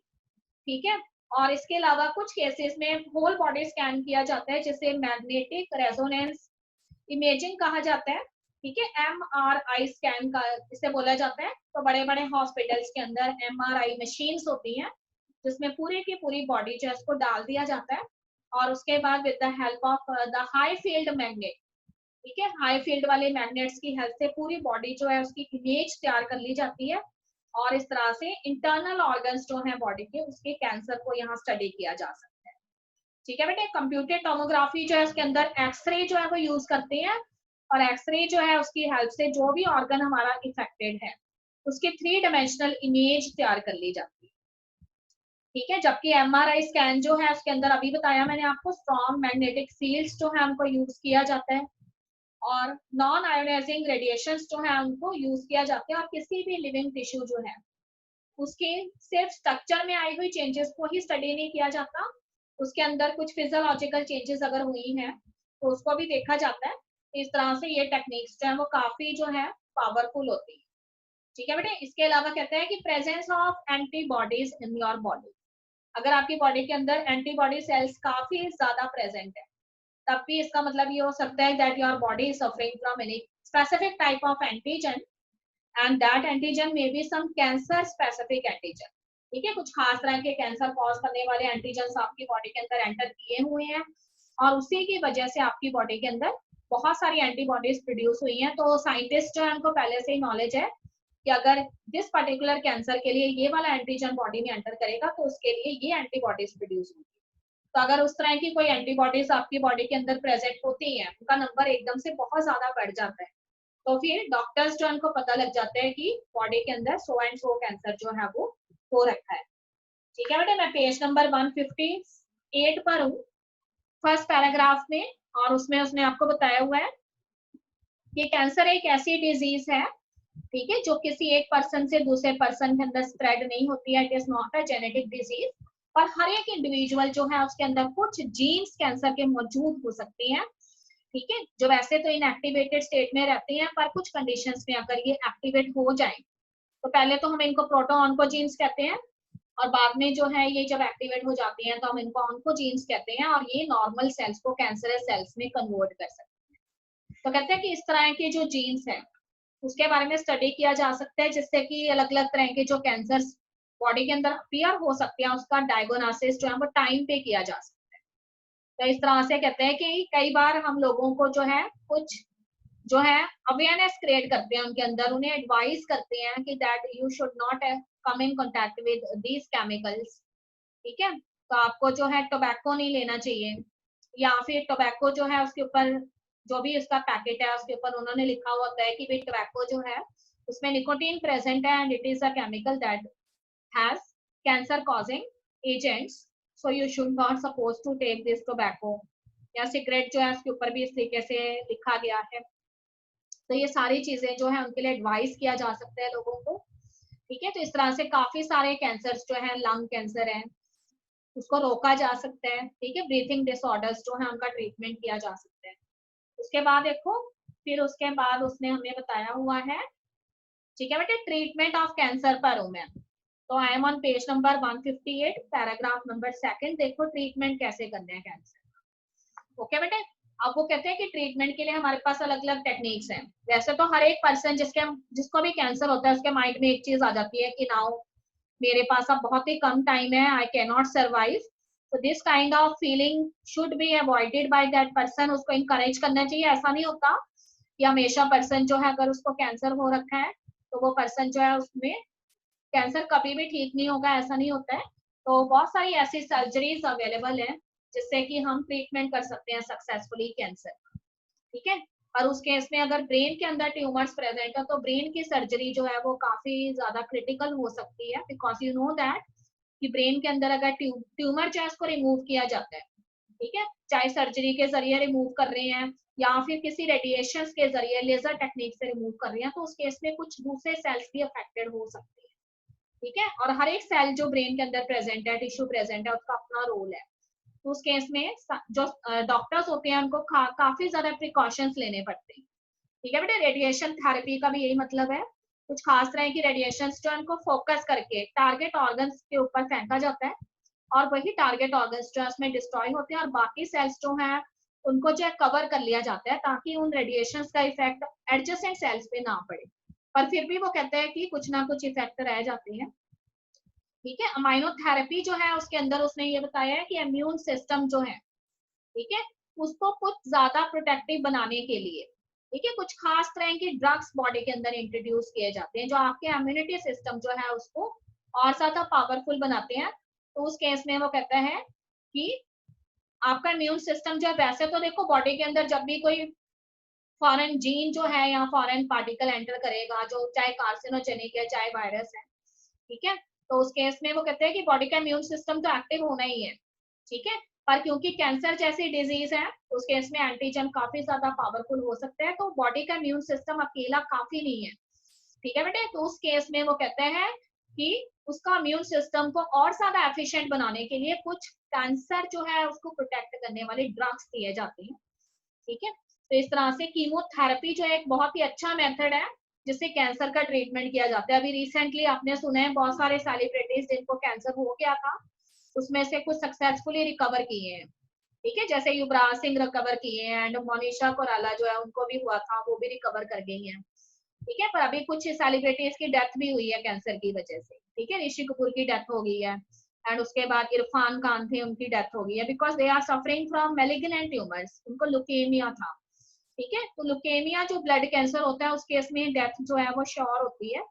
ठीक है। और इसके अलावा कुछ केसेस में होल बॉडी स्कैन किया जाता है जिसे मैग्नेटिक रेजोनेंस इमेजिंग कहा जाता है, ठीक है, MRI स्कैन का इसे बोला जाता है। तो बड़े बड़े हॉस्पिटल्स के अंदर MRI मशीन्स होती हैं जिसमें पूरे की पूरी बॉडी जो है उसको डाल दिया जाता है, और उसके बाद with the help of the high field magnet, ठीक है, हाई फील्ड वाले मैग्नेट्स की हेल्प से पूरी बॉडी जो है उसकी इमेज तैयार कर ली जाती है, और इस तरह से इंटरनल ऑर्गन्स जो है बॉडी के उसके कैंसर को यहाँ स्टडी किया जा सकता है, ठीक है बेटे। कंप्यूटर टोमोग्राफी जो है उसके अंदर एक्सरे जो है वो यूज करते हैं, और एक्सरे जो है उसकी हेल्प से जो भी ऑर्गन हमारा इफेक्टेड है उसकी 3 डायमेंशनल इमेज तैयार कर ली जाती है, ठीक है। जबकि MRI स्कैन जो है उसके अंदर अभी बताया मैंने आपको स्ट्रॉन्ग मैग्नेटिक फील्ड्स जो है उनको यूज किया जाता है, और नॉन आयोनाइजिंग रेडिएशंस जो है उनको यूज किया जाता है, और किसी भी लिविंग टिश्यू जो है उसके सिर्फ स्ट्रक्चर में आई हुई चेंजेस को ही स्टडी नहीं किया जाता, उसके अंदर कुछ फिजियोलॉजिकल चेंजेस अगर हुई हैं तो उसको भी देखा जाता है। इस तरह से ये टेक्निक्स जो है वो काफी जो है पावरफुल होती है, ठीक है बेटे। इसके अलावा कहते हैं कि presence of antibodies in your body, अगर आपकी बॉडी के अंदर एंटीबॉडी सेल्स काफी ज्यादा प्रेजेंट है तब भी इसका मतलब ये हो सकता है that your body is suffering from any specific type of antigen, and that antigen may be some cancer specific antigen, ठीक है, कुछ खास तरह के कैंसर कॉज करने वाले एंटीजन आपकी बॉडी के अंदर एंटर किए हुए हैं, और उसी की वजह से आपकी बॉडी के अंदर बहुत सारी एंटीबॉडीज प्रोड्यूस हुई हैं। तो साइंटिस्ट जो है उनको पहले से ही नॉलेज है कि अगर दिस पर्टिकुलर कैंसर के लिए ये वाला एंटीजन बॉडी में एंटर करेगा तो उसके लिए ये एंटीबॉडीज प्रोड्यूस होगी। तो अगर उस तरह की कोई एंटीबॉडीज आपकी बॉडी के अंदर प्रेजेंट होती हैं, उनका नंबर एकदम से बहुत ज्यादा बढ़ जाता है, तो फिर डॉक्टर्स जो उनको पता लग जाता है कि बॉडी के अंदर सो एंड सो कैंसर जो है वो हो रखा है, ठीक है बेटे। मैं पेज नंबर 158 पर हूँ, फर्स्ट पैराग्राफ में, और उसमें उसने आपको बताया हुआ है कि कैंसर एक ऐसी डिजीज है ठीक है, जो किसी एक पर्सन से दूसरे पर्सन के अंदर स्प्रेड नहीं होती है, it is not a genetic disease. पर हर एक इंडिविजुअल जो है उसके अंदर कुछ जीन्स कैंसर के मौजूद हो सकती हैं, ठीक है, जो वैसे तो इनएक्टिवेटेड स्टेट में रहती हैं, पर कुछ कंडीशंस में अगर ये एक्टिवेट हो जाए तो पहले तो हम इनको प्रोटो ऑन्कोजीन्स कहते हैं, और बाद में जो है ये जब एक्टिवेट हो जाती हैं तो हम इनको ऑन्कोजीन्स कहते हैं, और ये नॉर्मल सेल्स को कैंसरस सेल्स में कन्वर्ट कर सकते हैं। तो कहते हैं कि इस तरह के जो जीन्स हैं उसके बारे में स्टडी किया जा सकता है, जिससे कि अलग अलग तरह के जो कैंसर बॉडी के अंदर अपीयर हो सकते हैं उसका डायग्नोसिस जो है वो टाइम पे किया जा सकता है। तो इस तरह से कहते हैं कि कई बार हम लोगों को जो है कुछ जो है अवेयरनेस क्रिएट करते हैं उनके अंदर, उन्हें एडवाइस करते हैं कि that you should not come in contact with these chemicals, ठीक है। तो आपको जो है टोबैको नहीं लेना चाहिए, या फिर टोबैको जो है उसके ऊपर जो भी उसका पैकेट है उसके ऊपर उन्होंने लिखा हुआ होता है कि भाई टोबैको जो है उसमें निकोटीन प्रेजेंट है and it is a chemical that has cancer causing agents, so you should not suppose to take this tobacco. या सिगरेट जो है उसके ऊपर भी इस तरीके से लिखा गया है। तो ये सारी चीजें जो है उनके लिए एडवाइस किया जा सकता है लोगों को, ठीक है। तो इस तरह से काफी सारे कैंसर जो है, लंग कैंसर है उसको रोका जा सकता है, ठीक है। ब्रीथिंग डिसऑर्डर्स जो है उनका ट्रीटमेंट किया जा सकता है। उसके बाद देखो, फिर उसके बाद उसने हमें बताया हुआ है, ठीक है बेटे, ट्रीटमेंट ऑफ कैंसर पर हूं मैं। तो I am on page number 158 paragraph number 2। देखो ट्रीटमेंट कैसे करने हैं कैंसर, ओके बेटे। अब वो कहते हैं कि ट्रीटमेंट के लिए हमारे पास अलग अलग टेक्निक्स हैं। वैसे तो हर एक पर्सन जिसको भी कैंसर होता है उसके माइंड में एक चीज आ जाती है कि नाउ मेरे पास अब बहुत ही कम टाइम है, आई कैन नॉट सर्वाइव। तो this kind of feeling should be avoided by that person. उसको इंकरेज करना चाहिए। ऐसा नहीं होता कि हमेशा पर्सन जो है अगर उसको कैंसर हो रखा है तो वो पर्सन जो है उसमें कैंसर कभी भी ठीक नहीं होगा, ऐसा नहीं होता है। तो बहुत सारी ऐसी सर्जरीज अवेलेबल है जिससे कि हम ट्रीटमेंट कर सकते हैं सक्सेसफुली कैंसर, ठीक है। और उस केस में अगर ब्रेन के अंदर ट्यूमर्स प्रेजेंट है तो ब्रेन की सर्जरी जो है वो काफी ज्यादा क्रिटिकल हो सकती है, बिकॉज यू नो दैट कि ब्रेन के अंदर अगर ट्यूमर जो है उसको रिमूव किया जाता है, ठीक है, चाहे सर्जरी के जरिए रिमूव कर रहे हैं या फिर किसी रेडिएशन के जरिए लेजर टेक्निक से रिमूव कर रहे हैं, तो उस केस में कुछ दूसरे सेल्स भी अफेक्टेड हो सकते हैं, ठीक है। और हर एक सेल जो ब्रेन के अंदर प्रेजेंट है, टिश्यू प्रेजेंट है, उसका अपना रोल है। तो उस केस में जो डॉक्टर्स होते हैं उनको काफी ज्यादा प्रिकॉशंस लेने पड़ते हैं, ठीक है बेटे। रेडिएशन थेरेपी का भी यही मतलब है। कुछ खास तरह की रेडिएशन जो है उनको फोकस करके टारगेट ऑर्गन्स के ऊपर फेंका जाता है, और वही टारगेट ऑर्गन्स जो है उसमें डिस्ट्रॉय होते हैं और बाकी सेल्स जो है उनको जो है कवर कर लिया जाता है ताकि उन रेडिएशन का इफेक्ट एडजेसेंट सेल्स पे ना पड़े। पर फिर भी वो कहते हैं कि कुछ ना कुछ इफेक्ट रह जाते हैं, ठीक है। अमाइनोथेरेपी जो है उसके अंदर उसने ये बताया है कि इम्यून सिस्टम जो है, ठीक है, उसको कुछ ज्यादा प्रोटेक्टिव बनाने के लिए, ठीक है, कुछ खास तरह के ड्रग्स बॉडी के अंदर इंट्रोड्यूस किए जाते हैं जो आपके इम्यूनिटी सिस्टम जो है उसको और ज्यादा पावरफुल बनाते हैं। तो उस केस में वो कहता है कि आपका इम्यून सिस्टम जो है, वैसे तो देखो बॉडी के अंदर जब भी कोई फॉरेन जीन जो है या फॉरेन पार्टिकल एंटर करेगा जो चाहे कार्सिनोजेनिक है चाहे वायरस है, ठीक है, तो उस केस में वो कहते हैं कि बॉडी का इम्यून सिस्टम तो एक्टिव होना ही है, ठीक है। पर क्योंकि कैंसर जैसी डिजीज है उस केस में एंटीजन काफी ज्यादा पावरफुल हो सकता है, तो बॉडी का इम्यून सिस्टम अकेला काफी नहीं है, ठीक है बेटे। तो उस केस में वो कहते हैं कि उसका इम्यून सिस्टम को और ज्यादा एफिशिएंट बनाने के लिए कुछ कैंसर जो है उसको प्रोटेक्ट करने वाले ड्रग्स दिए जाते हैं, ठीक है। तो इस तरह से कीमोथेरेपी जो है एक बहुत ही अच्छा मेथड है जिससे कैंसर का ट्रीटमेंट किया जाता है। अभी रिसेंटली आपने सुना है बहुत सारे सेलिब्रिटीज जिनको कैंसर हो गया था उसमें से कुछ सक्सेसफुली रिकवर किए हैं, ठीक है, जैसे युवराज सिंह रिकवर किए हैं एंड मोनिशा कोराला जो है उनको भी हुआ था, वो भी रिकवर कर गई हैं, ठीक है। पर अभी कुछ सेलिब्रिटीज की डेथ भी हुई है कैंसर की वजह से, ठीक है। ऋषि कपूर की डेथ हो गई है एंड उसके बाद इरफान खान थे, उनकी डेथ हो गई है because they are suffering from malignant tumours, उनको लुकेमिया था, ठीक है। तो लुकेमिया जो ब्लड कैंसर होता है उस केस में डेथ जो है वो श्योर होती है,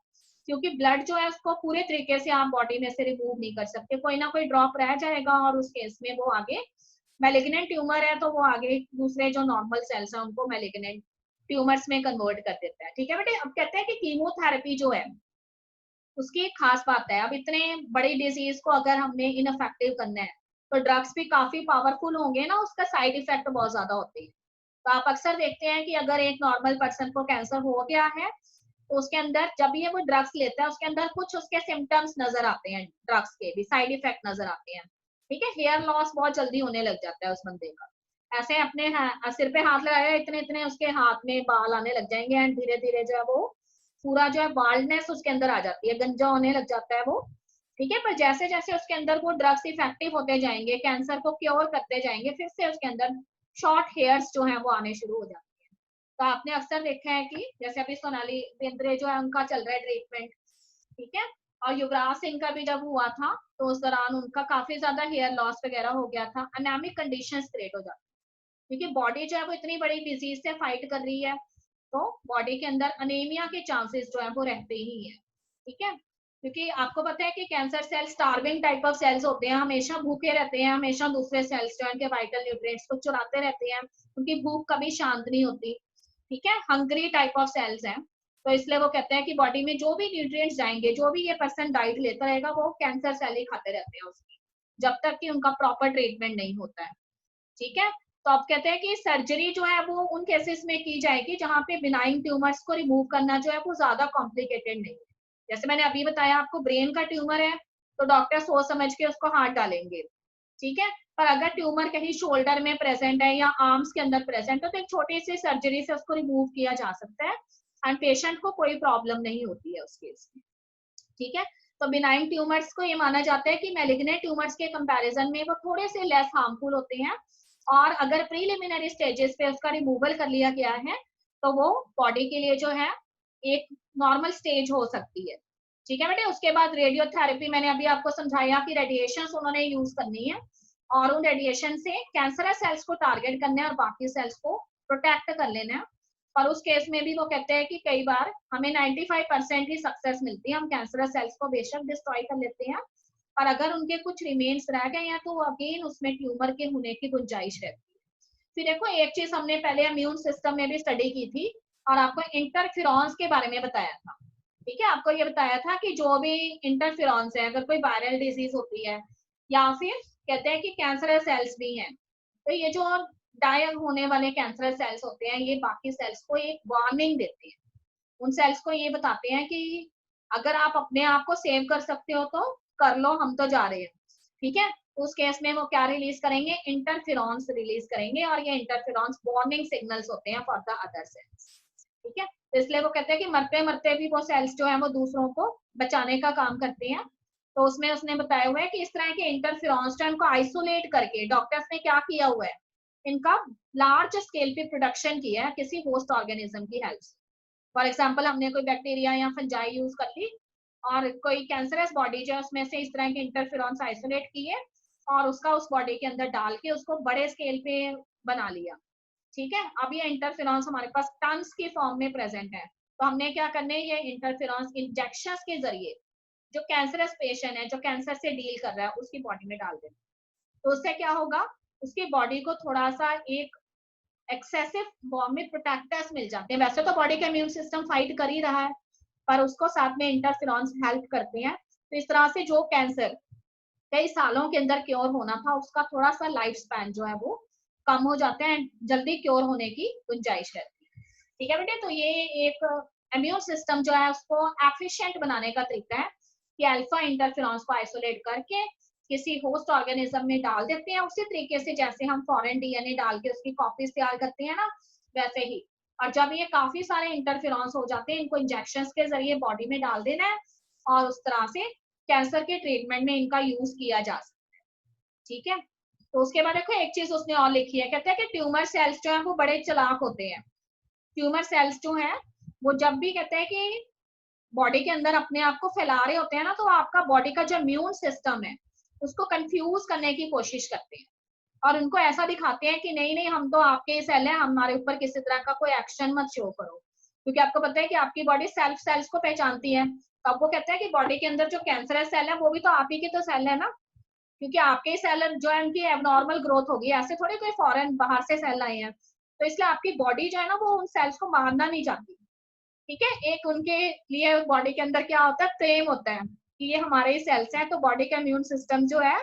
क्योंकि ब्लड जो है उसको पूरे तरीके से आप बॉडी में से रिमूव नहीं कर सकते, कोई ना कोई ड्रॉप रह जाएगा और उस केस में वो आगे मेलिग्नेंट ट्यूमर है तो वो आगे दूसरे जो नॉर्मल सेल्स हैं उनको मेलिग्नेंट ट्यूमर्स में कन्वर्ट कर देता है, ठीक है बेटे। अब कहते हैं कि कीमोथेरेपी जो है उसकी एक खास बात है, अब इतने बड़ी डिजीज को अगर हमने इनफेक्टिव करना है तो ड्रग्स भी काफी पावरफुल होंगे ना, उसका साइड इफेक्ट बहुत ज्यादा होते हैं। तो आप अक्सर देखते हैं कि अगर एक नॉर्मल पर्सन को कैंसर हो गया है तो उसके अंदर जब ये वो ड्रग्स लेता है उसके अंदर कुछ उसके सिम्टम्स नजर आते हैं, ड्रग्स के भी साइड इफेक्ट नजर आते हैं। ठीक है, हेयर लॉस बहुत जल्दी होने लग जाता है उस बंदे का। ऐसे अपने सिर पे हाथ लगाया, इतने इतने उसके हाथ में बाल आने लग जाएंगे एंड धीरे धीरे जो है वो पूरा जो है बाल्डनेस उसके अंदर आ जाती है, गंजा होने लग जाता है वो। ठीक है, पर जैसे जैसे उसके अंदर वो ड्रग्स इफेक्टिव होते जाएंगे, कैंसर को क्योर करते जाएंगे, फिर से उसके अंदर शॉर्ट हेयर्स जो है वो आने शुरू हो जाते हैं। तो आपने अक्सर देखा है कि जैसे अभी सोनाली बेंद्रे जो है उनका चल रहा है ट्रीटमेंट। ठीक है, और युवराज सिंह का भी जब हुआ था तो उस दौरान उनका काफी ज्यादा हेयर लॉस वगैरह हो गया था, अनामिक कंडीशंस क्रिएट हो जाती है क्योंकि बॉडी जो है वो इतनी बड़ी डिजीज से फाइट कर रही है, तो बॉडी के अंदर अनेमिया के चांसेस जो है वो रहते ही है। ठीक है, क्योंकि आपको पता है कि cancer cell starving type of cells होते हैं, हमेशा भूखे रहते हैं, हमेशा दूसरे सेल्स जो है वाइटल न्यूट्रिएंट्स को चुराते रहते हैं, उनकी भूख कभी शांत नहीं होती। ठीक है, हंग्री टाइप ऑफ सेल्स हैं। तो इसलिए वो कहते हैं कि बॉडी में जो भी न्यूट्रिएंट्स जाएंगे, जो भी ये पर्सन डाइट लेता रहेगा वो कैंसर सेल ही खाते रहते हैं उसकी, जब तक कि उनका प्रॉपर ट्रीटमेंट नहीं होता है। ठीक है, तो आप कहते हैं कि सर्जरी जो है वो उन केसेस में की जाएगी जहां पे बिनाइन ट्यूमर्स को रिमूव करना जो है वो ज्यादा कॉम्प्लिकेटेड नहीं है। जैसे मैंने अभी बताया आपको ब्रेन का ट्यूमर है तो डॉक्टर सोच समझ के उसको हाथ डालेंगे। ठीक है, पर अगर ट्यूमर कहीं शोल्डर में प्रेजेंट है या आर्म्स के अंदर प्रेजेंट है तो एक छोटी सी सर्जरी से उसको रिमूव किया जा सकता है एंड पेशेंट को कोई प्रॉब्लम नहीं होती है उस केस में। ठीक है, तो बिनाइन ट्यूमर्स को ये माना जाता है कि मेलिग्नेंट ट्यूमर्स के कंपैरिजन में वो थोड़े से लेस हार्मफुल होते हैं, और अगर प्रीलिमिनरी स्टेजेस पे उसका रिमूवल कर लिया गया है तो वो बॉडी के लिए जो है एक नॉर्मल स्टेज हो सकती है। ठीक है बेटे, उसके बाद रेडियोथेरेपी मैंने अभी आपको समझाया कि रेडिएशन उन्होंने यूज करनी है और उन रेडिएशन से कैंसरस सेल्स को टारगेट करना है और बाकी सेल्स को प्रोटेक्ट कर लेना है। पर उस केस में भी वो कहते हैं कि कई बार हमें 95% ही सक्सेस मिलती है, हम कैंसरस सेल्स को बेशक डिस्ट्रॉय कर लेते हैं और अगर उनके कुछ रिमेन्स रह गए हैं तो अगेन उसमें ट्यूमर के होने की गुंजाइश रहती है। फिर देखो एक चीज हमने पहले इम्यून सिस्टम में भी स्टडी की थी और आपको इंटरफेरॉन्स के बारे में बताया था। ठीक है, आपको ये बताया था कि जो भी इंटरफेरॉन्स है, अगर कोई वायरल डिजीज होती है या फिर कहते हैं कि कैंसरस सेल्स भी हैं, तो ये जो डाई होने वाले कैंसरस सेल्स होते हैं ये बाकी सेल्स को एक वार्निंग देते हैं, उन सेल्स को ये बताते हैं कि अगर आप अपने आप को सेव कर सकते हो तो कर लो, हम तो जा रहे हैं। ठीक है, उस केस में वो क्या रिलीज करेंगे, इंटरफेरॉन्स रिलीज करेंगे और ये इंटरफेरॉन्स वार्निंग सिग्नल्स होते हैं फॉर द अदर सेल्स। ठीक है, तो इसलिए वो कहते हैं कि मरते मरते भी वो सेल्स जो है वो दूसरों को बचाने का काम करते हैं। तो उसमें उसने बताया हुआ है कि इस तरह के इंटरफेरॉन्स को आइसोलेट करके डॉक्टर्स ने क्या किया हुआ है, इनका लार्ज स्केल पे प्रोडक्शन किया है किसी होस्ट ऑर्गेनिज्म की हेल्प से। फॉर एग्जाम्पल हमने कोई बैक्टीरिया या फंजाई यूज कर ली और कोई कैंसरस बॉडी जो है उसमें से इस तरह के इंटरफेरॉन्स आइसोलेट किए और उसका उस बॉडी के अंदर डाल के उसको बड़े स्केल पे बना लिया। ठीक है, अब ये इंटरफेरॉन्स हमारे पास टन्स की फॉर्म में प्रेजेंट है, तो हमने क्या करने, ये इंटरफेरॉन्स इंजेक्शन के जरिए जो कैंसरस पेशेंट है, जो कैंसर से डील कर रहा है, उसकी बॉडी में डाल देना। तो उससे क्या होगा, उसकी बॉडी को थोड़ा सा एक एक्सेसिव वॉर्मिक प्रोटेक्टर्स मिल जाते हैं। वैसे तो बॉडी का इम्यून सिस्टम फाइट कर ही रहा है पर उसको साथ में इंटरफेरॉन्स हेल्प करते हैं। तो इस तरह से जो कैंसर कई सालों के अंदर क्योर होना था उसका थोड़ा सा लाइफ स्पैन जो है वो कम हो जाते हैं, जल्दी क्योर होने की गुंजाइश रहती है। ठीक है बेटे, तो ये एक इम्यून सिस्टम जो है उसको एफिशिएंट बनाने का तरीका है कि अल्फा इंटरफेरॉन्स को आइसोलेट करके किसी होस्ट ऑर्गेनिज्म में डाल देते हैं, उसी तरीके से जैसे हम फॉरेन डीएनए डाल के उसकी कॉपीज तैयार करते हैं ना, वैसे ही। और जब ये काफी सारे इंटरफेरॉन्स हो जाते हैं, इनको इंजेक्शन के जरिए बॉडी में डाल देना है और उस तरह से कैंसर के ट्रीटमेंट में इनका यूज किया जा सकता है। ठीक है, तो उसके बाद देखो एक चीज उसने और लिखी है, कहते हैं कि ट्यूमर सेल्स जो है वो बड़े चालाक होते हैं। ट्यूमर सेल्स जो है वो जब भी कहते हैं कि बॉडी के अंदर अपने आप को फैला रहे होते हैं ना, तो आपका बॉडी का जो इम्यून सिस्टम है उसको कंफ्यूज करने की कोशिश करते हैं और उनको ऐसा दिखाते हैं कि नहीं नहीं हम तो आपके सेल हैं, हमारे ऊपर किसी तरह का कोई एक्शन मत शो करो, क्योंकि आपको पता है कि आपकी बॉडी सेल्फ सेल्स को पहचानती है। तो अब वो कहते हैं कि बॉडी के अंदर जो कैंसरस सेल है वो भी तो आप ही के तो सेल है ना, क्योंकि आपके सेल जो है उनकी एबनॉर्मल ग्रोथ होगी, ऐसे थोड़ी कोई फॉरेन बाहर से सेल आए हैं। तो इसलिए आपकी बॉडी जो है ना वो उन सेल्स को मारना नहीं चाहती। ठीक है, एक उनके लिए बॉडी के अंदर क्या होता है, फ्रेम होता है कि ये हमारे ही सेल्स हैं। तो बॉडी का इम्यून सिस्टम जो है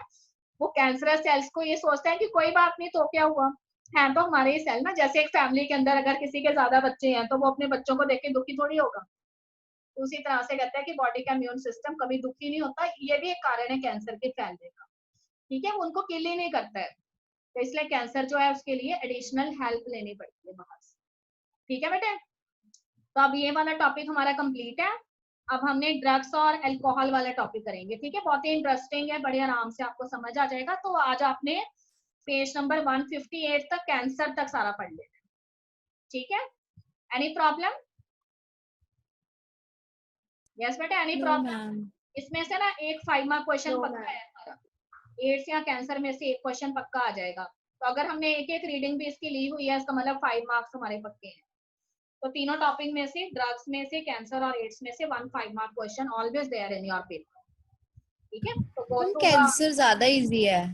वो कैंसरस सेल्स को ये सोचता है कि कोई बात नहीं, तो क्या हुआ, है तो हमारे ही सेल ना। जैसे एक फैमिली के अंदर अगर किसी के ज्यादा बच्चे हैं तो वो अपने बच्चों को देख के दुखी थोड़ी होगा, उसी तरह से कहते हैं कि बॉडी का इम्यून सिस्टम कभी दुखी नहीं होता, ये भी एक कारण है कैंसर के फैलने का, ठीक है, उनको किल ही नहीं करता है, तो इसलिए कैंसर जो है उसके लिए एडिशनल हेल्प लेनी पड़ती है बाहर से, ठीक है बेटे। तो अब ये वाला टॉपिक हमारा कंप्लीट है। अब हमने ड्रग्स और अल्कोहल वाला टॉपिक करेंगे, ठीक है, बहुत ही इंटरेस्टिंग है, बड़े आराम से आपको समझ आ जाएगा। तो आज आपने पेज नंबर 158 तक कैंसर तक सारा पढ़ लेना, ठीक है। Any problem? यस बेटा, एनी प्रॉब्लम? इसमें से ना एक 5 मार्क क्वेश्चन पक्का है हमारा, एड्स या कैंसर में से एक क्वेश्चन पक्का आ जाएगा। तो अगर हमने एक एक रीडिंग भी इसकी ली हुई है, इसका मतलब 5 मार्क्स हमारे पक्के हैं। तो तीनों टॉपिक में से, ड्रग्स में से, कैंसर और एड्स में से 1 5 mark question always there in your paper, ठीक है। तो कैंसर ज्यादा इजी है।